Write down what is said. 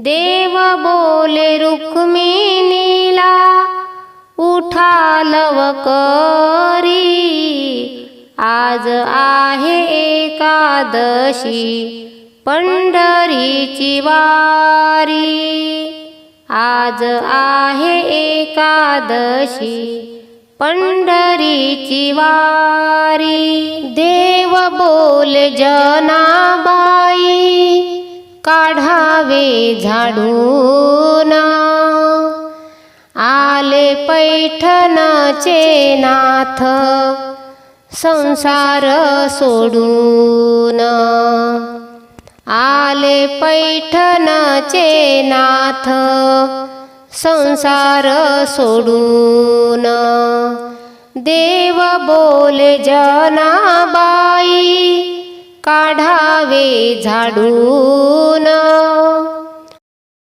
देव बोले रुक्मिणीला उठा लवकरी, आज आहे एकादशी पंढरीची वारी, आज आहे एकादशी पंढरीची वारी। देव बोले जनाबाई काढावे झाडून, आले पैठणचे नाथ संसार सोडून, आले पैठणचे नाथ संसार सोडून। देव बोले जनाबाई काढावे झाडून,